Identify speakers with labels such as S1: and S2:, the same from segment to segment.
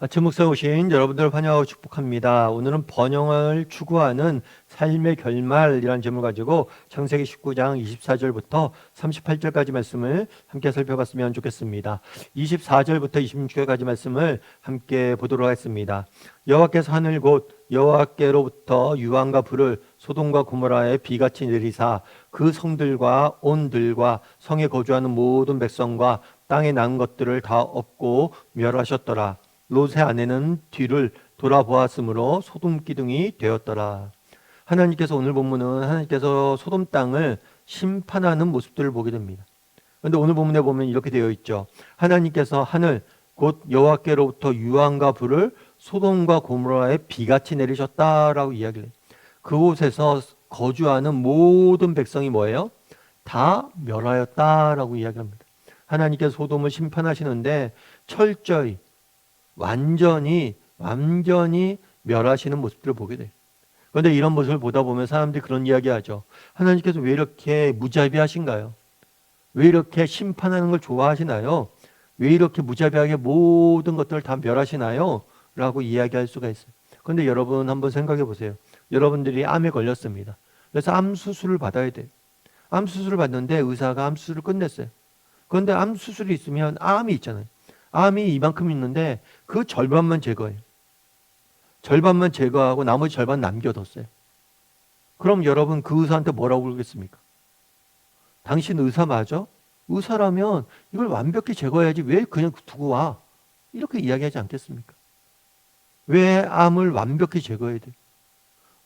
S1: 아침 목사에 오신 여러분들 환영하고 축복합니다. 오늘은 번영을 추구하는 삶의 결말이라는 제목을 가지고 창세기 19장 24절부터 38절까지 말씀을 함께 살펴봤으면 좋겠습니다. 24절부터 26절까지 말씀을 함께 보도록 하겠습니다. 여호와께서 하늘 곧 여호와께로부터 유황과 불을 소돔과 고모라에 비같이 내리사 그 성들과 온들과 성에 거주하는 모든 백성과 땅에 난 것들을 다 엎고 멸하셨더라. 롯의 아내는 뒤를 돌아보았으므로 소돔 기둥이 되었더라. 하나님께서 오늘 본문은 하나님께서 소돔 땅을 심판하는 모습들을 보게 됩니다. 그런데 오늘 본문에 보면 이렇게 되어 있죠. 하나님께서 하늘 곧 여호와께로부터 유황과 불을 소돔과 고모라에 비같이 내리셨다라고 이야기를 해요. 그곳에서 거주하는 모든 백성이 뭐예요? 다 멸하였다라고 이야기합니다. 하나님께서 소돔을 심판하시는데 철저히 완전히 멸하시는 모습들을 보게 돼요. 그런데 이런 모습을 보다 보면 사람들이 그런 이야기하죠. 하나님께서 왜 이렇게 무자비하신가요? 왜 이렇게 심판하는 걸 좋아하시나요? 왜 이렇게 무자비하게 모든 것들을 다 멸하시나요? 라고 이야기할 수가 있어요. 그런데 여러분 한번 생각해 보세요. 여러분들이 암에 걸렸습니다. 그래서 암 수술을 받아야 돼요. 암 수술을 받는데 의사가 암 수술을 끝냈어요. 그런데 암 수술이 있으면 암이 있잖아요. 암이 이만큼 있는데 그 절반만 제거해요. 절반만 제거하고 나머지 절반 남겨뒀어요. 그럼 여러분 그 의사한테 뭐라고 그러겠습니까? 당신 의사 맞아? 의사라면 이걸 완벽히 제거해야지 왜 그냥 두고 와? 이렇게 이야기하지 않겠습니까? 왜 암을 완벽히 제거해야 돼?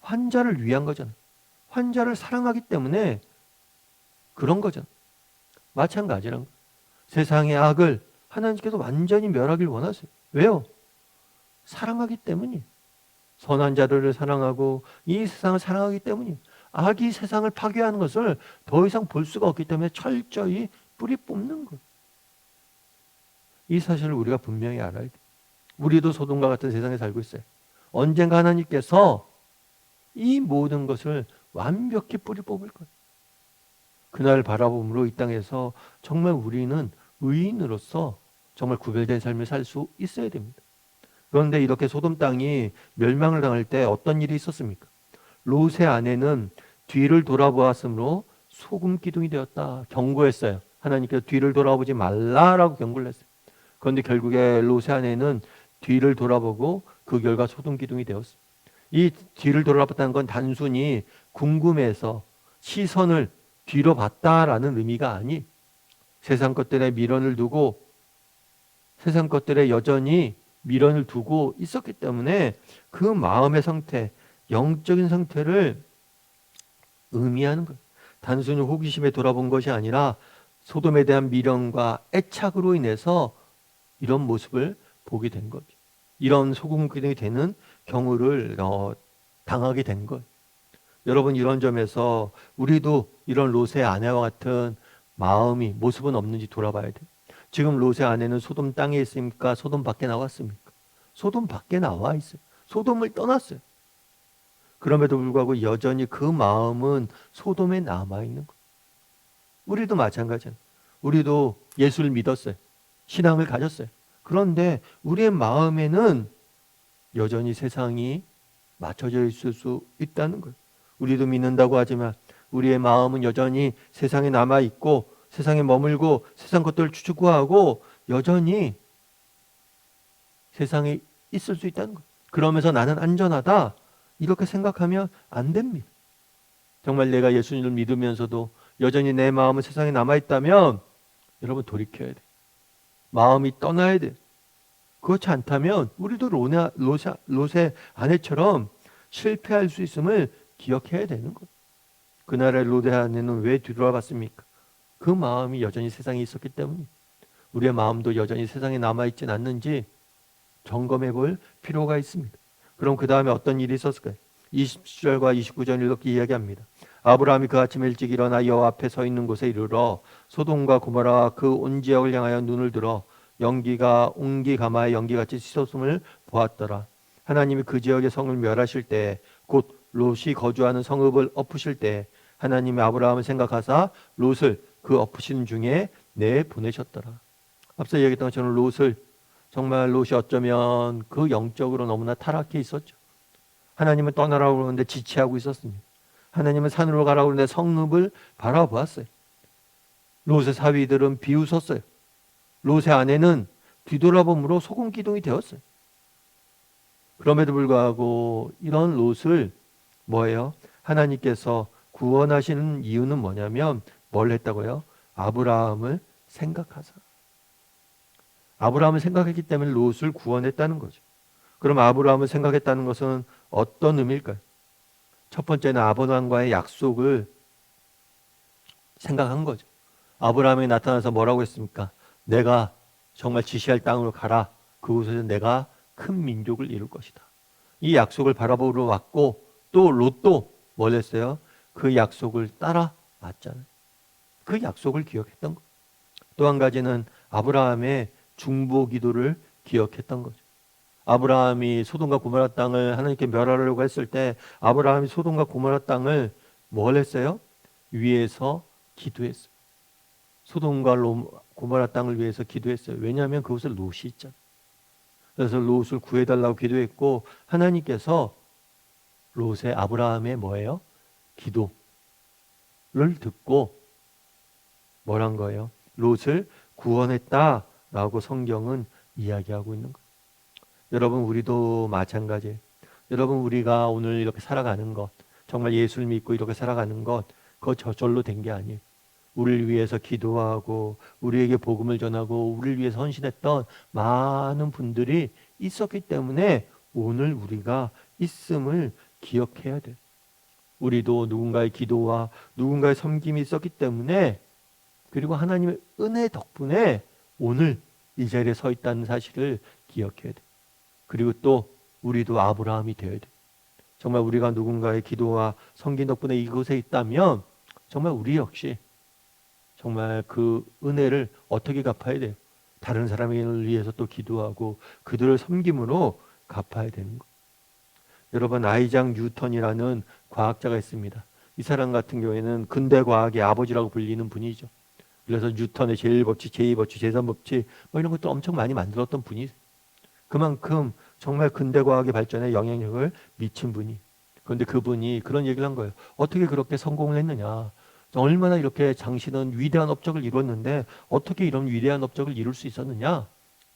S1: 환자를 위한 거잖아요. 환자를 사랑하기 때문에 그런 거잖아요. 마찬가지란 거예요. 세상의 악을 하나님께서 완전히 멸하길 원하세요. 왜요? 사랑하기 때문이에요. 선한 자들을 사랑하고 이 세상을 사랑하기 때문이에요. 악이 세상을 파괴하는 것을 더 이상 볼 수가 없기 때문에 철저히 뿌리 뽑는 거예요. 이 사실을 우리가 분명히 알아야 돼요. 우리도 소돔과 같은 세상에 살고 있어요. 언젠가 하나님께서 이 모든 것을 완벽히 뿌리 뽑을 거예요. 그날 바라봄으로 이 땅에서 정말 우리는 의인으로서 정말 구별된 삶을 살 수 있어야 됩니다. 그런데 이렇게 소돔 땅이 멸망을 당할 때 어떤 일이 있었습니까? 롯의 아내는 뒤를 돌아보았으므로 소금 기둥이 되었다. 경고했어요. 하나님께서 뒤를 돌아보지 말라라고 경고를 했어요. 그런데 결국에 롯의 아내는 뒤를 돌아보고 그 결과 소금 기둥이 되었어요. 이 뒤를 돌아봤다는 건 단순히 궁금해서 시선을 뒤로 봤다라는 의미가 아니, 세상 것들에 미련을 두고 세상 것들에 여전히 미련을 두고 있었기 때문에 그 마음의 상태, 영적인 상태를 의미하는 거예요. 단순히 호기심에 돌아본 것이 아니라 소돔에 대한 미련과 애착으로 인해서 이런 모습을 보게 된 거죠. 이런 소금기둥이 되는 경우를 당하게 된 거예요. 여러분 이런 점에서 우리도 이런 롯의 아내와 같은 마음이 모습은 없는지 돌아봐야 돼요. 지금 롯의 아내는 소돔 땅에 있습니까? 소돔 밖에 나왔습니까? 소돔 밖에 나와 있어요. 소돔을 떠났어요. 그럼에도 불구하고 여전히 그 마음은 소돔에 남아있는 거예요. 우리도 마찬가지예요. 우리도 예수를 믿었어요. 신앙을 가졌어요. 그런데 우리의 마음에는 여전히 세상이 맞춰져 있을 수 있다는 거예요. 우리도 믿는다고 하지만 우리의 마음은 여전히 세상에 남아있고 세상에 머물고 세상 것들을 추구하고 여전히 세상에 있을 수 있다는 거예요. 그러면서 나는 안전하다 이렇게 생각하면 안 됩니다. 정말 내가 예수님을 믿으면서도 여전히 내 마음은 세상에 남아있다면 여러분 돌이켜야 돼요. 마음이 떠나야 돼요. 그렇지 않다면 우리도 롯의 아내처럼 실패할 수 있음을 기억해야 되는 거예요. 그날의 롯의 아내는 왜 뒤돌아봤습니까? 그 마음이 여전히 세상에 있었기 때문에 우리의 마음도 여전히 세상에 남아있진 않는지 점검해 볼 필요가 있습니다. 그럼 그 다음에 어떤 일이 있었을까요? 27절과 29절 이렇게 이야기합니다. 아브라함이 그 아침 일찍 일어나 여호와 앞에 서 있는 곳에 이르러 소돔과 고모라와 그 온 지역을 향하여 눈을 들어 연기가 옹기 가마에 연기같이 씻었음을 보았더라. 하나님이 그 지역의 성을 멸하실 때 곧 롯이 거주하는 성읍을 엎으실 때 하나님이 아브라함을 생각하사 롯을 그 엎으신 중에 내보내셨더라. 앞서 얘기했던 것처럼 롯을 정말 롯이 어쩌면 그 영적으로 너무나 타락해 있었죠. 하나님은 떠나라고 그러는데 지체하고 있었습니다. 하나님은 산으로 가라고 그러는데 성읍을 바라보았어요. 롯의 사위들은 비웃었어요. 롯의 아내는 뒤돌아봄으로 소금 기둥이 되었어요. 그럼에도 불구하고 이런 롯을 뭐예요? 하나님께서 구원하시는 이유는 뭐냐면 뭘 했다고요? 아브라함을 생각하사. 아브라함을 생각했기 때문에 롯을 구원했다는 거죠. 그럼 아브라함을 생각했다는 것은 어떤 의미일까요? 첫 번째는 아브라함과의 약속을 생각한 거죠. 아브라함이 나타나서 뭐라고 했습니까? 내가 정말 지시할 땅으로 가라. 그곳에서 내가 큰 민족을 이룰 것이다. 이 약속을 바라보러 왔고 또 롯도 뭘 했어요? 그 약속을 따라 왔잖아요. 그 약속을 기억했던 거. 또 한 가지는 아브라함의 중보 기도를 기억했던 거죠. 아브라함이 소돔과 고모라 땅을 하나님께 멸하려고 했을 때 아브라함이 소돔과 고모라 땅을 뭘 했어요? 위에서 기도했어요. 소돔과 고모라 땅을 위해서 기도했어요. 왜냐하면 그곳에 롯이 있잖아요. 그래서 롯을 구해달라고 기도했고 하나님께서 롯의 아브라함의 뭐예요? 기도를 듣고 뭐란 거예요? 롯을 구원했다라고 성경은 이야기하고 있는 거예요. 여러분 우리도 마찬가지예요. 여러분 우리가 오늘 이렇게 살아가는 것 정말 예수를 믿고 이렇게 살아가는 것 그거 저절로 된 게 아니에요. 우리를 위해서 기도하고 우리에게 복음을 전하고 우리를 위해서 헌신했던 많은 분들이 있었기 때문에 오늘 우리가 있음을 기억해야 돼요. 우리도 누군가의 기도와 누군가의 섬김이 있었기 때문에 그리고 하나님의 은혜 덕분에 오늘 이 자리에 서 있다는 사실을 기억해야 돼요. 그리고 또 우리도 아브라함이 되어야 돼요. 정말 우리가 누군가의 기도와 섬김 덕분에 이곳에 있다면 정말 우리 역시 정말 그 은혜를 어떻게 갚아야 돼요? 다른 사람을 위해서 또 기도하고 그들을 섬김으로 갚아야 되는 거. 여러분 아이작 뉴턴이라는 과학자가 있습니다. 이 사람 같은 경우에는 근대 과학의 아버지라고 불리는 분이죠. 그래서 뉴턴의 제1법칙, 제2법칙, 제3법칙 뭐 이런 것도 엄청 많이 만들었던 분이 그만큼 정말 근대 과학의 발전에 영향력을 미친 분이. 그런데 그분이 그런 얘기를 한 거예요. 어떻게 그렇게 성공을 했느냐. 얼마나 이렇게 당신은 위대한 업적을 이뤘는데 어떻게 이런 위대한 업적을 이룰 수 있었느냐?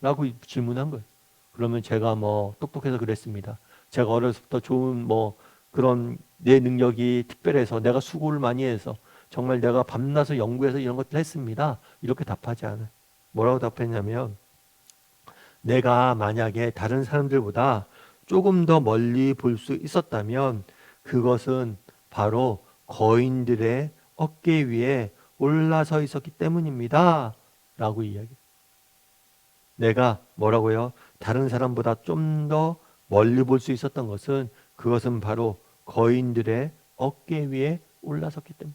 S1: 라고 질문한 거예요. 그러면 제가 뭐 똑똑해서 그랬습니다. 제가 어려서부터 좋은 뭐 그런 내 능력이 특별해서 내가 수고를 많이 해서 정말 내가 밤낮을 연구해서 이런 것들 했습니다. 이렇게 답하지 않아요. 뭐라고 답했냐면 내가 만약에 다른 사람들보다 조금 더 멀리 볼 수 있었다면 그것은 바로 거인들의 어깨 위에 올라서 있었기 때문입니다. 라고 이야기해요. 내가 뭐라고요? 다른 사람보다 좀 더 멀리 볼 수 있었던 것은 그것은 바로 거인들의 어깨 위에 올라섰기 때문에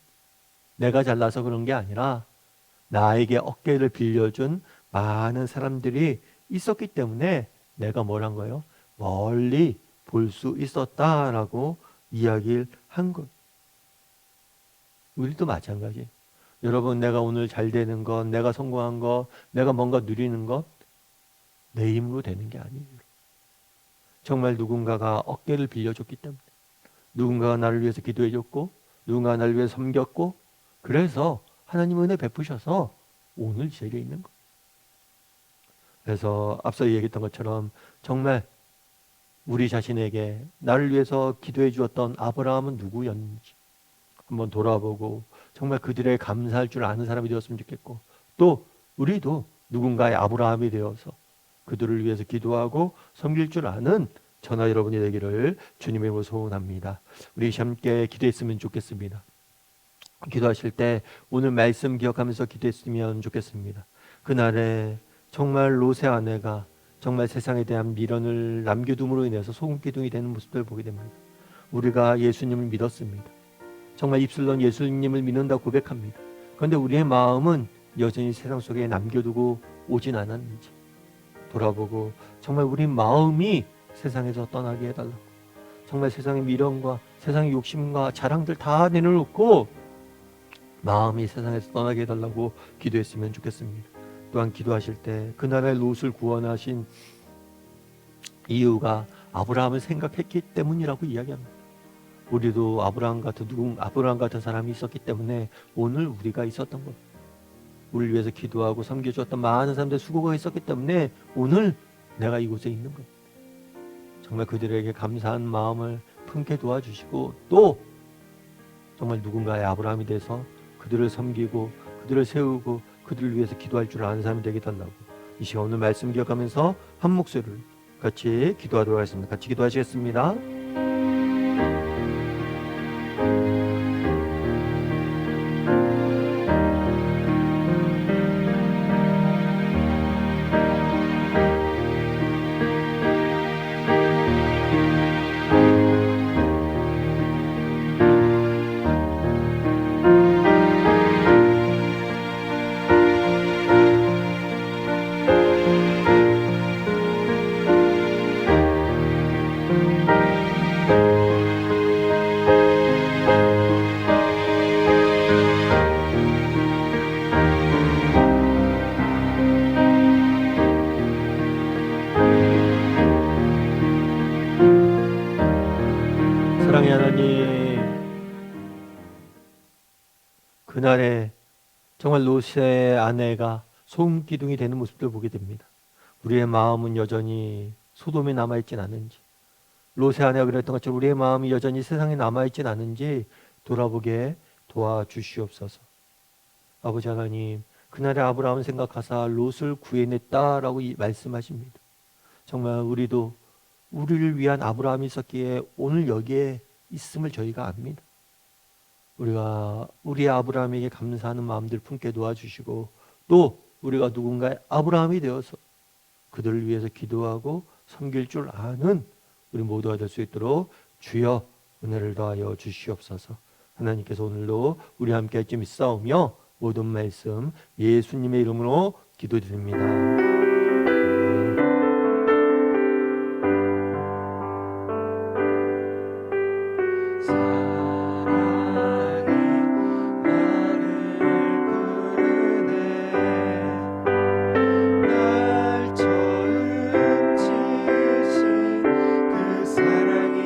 S1: 내가 잘나서 그런 게 아니라 나에게 어깨를 빌려준 많은 사람들이 있었기 때문에 내가 뭘 한 거예요? 멀리 볼 수 있었다라고 이야기를 한 것. 우리도 마찬가지. 여러분 내가 오늘 잘 되는 것, 내가 성공한 것, 내가 뭔가 누리는 것 내 힘으로 되는 게 아니에요. 정말 누군가가 어깨를 빌려줬기 때문에 누군가가 나를 위해서 기도해줬고 누군가가 나를 위해서 섬겼고 그래서 하나님 은혜 베푸셔서 오늘 이 자리에 있는 것. 그래서 앞서 얘기했던 것처럼 정말 우리 자신에게 나를 위해서 기도해 주었던 아브라함은 누구였는지 한번 돌아보고 정말 그들의 감사할 줄 아는 사람이 되었으면 좋겠고 또 우리도 누군가의 아브라함이 되어서 그들을 위해서 기도하고 섬길 줄 아는 저나 여러분이 되기를 주님의 이름으로 소원합니다. 우리 함께 기도했으면 좋겠습니다. 기도하실 때 오늘 말씀 기억하면서 기도했으면 좋겠습니다. 그날에 정말 롯의 아내가 정말 세상에 대한 미련을 남겨둠으로 인해서 소금기둥이 되는 모습들을 보게 됩니다. 우리가 예수님을 믿었습니다. 정말 입술로는 예수님을 믿는다고 고백합니다. 그런데 우리의 마음은 여전히 세상 속에 남겨두고 오진 않았는지 돌아보고 정말 우리 마음이 세상에서 떠나게 해달라고 정말 세상의 미련과 세상의 욕심과 자랑들 다 내려놓고 마음이 세상에서 떠나게 해달라고 기도했으면 좋겠습니다. 또한 기도하실 때 그날의 롯을 구원하신 이유가 아브라함을 생각했기 때문이라고 이야기합니다. 우리도 아브라함 같은 사람이 있었기 때문에 오늘 우리가 있었던 것. 우리를 위해서 기도하고 섬겨주었던 많은 사람들의 수고가 있었기 때문에 오늘 내가 이곳에 있는 것. 정말 그들에게 감사한 마음을 품게 도와주시고 또 정말 누군가의 아브라함이 돼서 그들을 섬기고 그들을 세우고 그들을 위해서 기도할 줄 아는 사람이 되게 달라고 이 시간 오늘 말씀 기억하면서 한 목소리를 같이 기도하도록 하겠습니다. 같이 기도하시겠습니다. 사랑의 하나님, 그날에 정말 롯의 아내가 소금 기둥이 되는 모습들을 보게 됩니다. 우리의 마음은 여전히 소돔에 남아있진 않은지, 롯의 아내가 그랬던 것처럼 우리의 마음이 여전히 세상에 남아있진 않은지 돌아보게 도와주시옵소서. 아버지 하나님, 그날의 아브라함을 생각하사 롯을 구해냈다라고 말씀하십니다. 정말 우리도 우리를 위한 아브라함이 있었기에 오늘 여기에 있음을 저희가 압니다. 우리가 우리의 아브라함에게 감사하는 마음들 품게 도와주시고 또 우리가 누군가의 아브라함이 되어서 그들을 위해서 기도하고 섬길 줄 아는 우리 모두가 될 수 있도록 주여 은혜를 더하여 주시옵소서. 하나님께서 오늘도 우리 함께 할지 믿사오며 모든 말씀 예수님의 이름으로 기도드립니다.
S2: 사랑이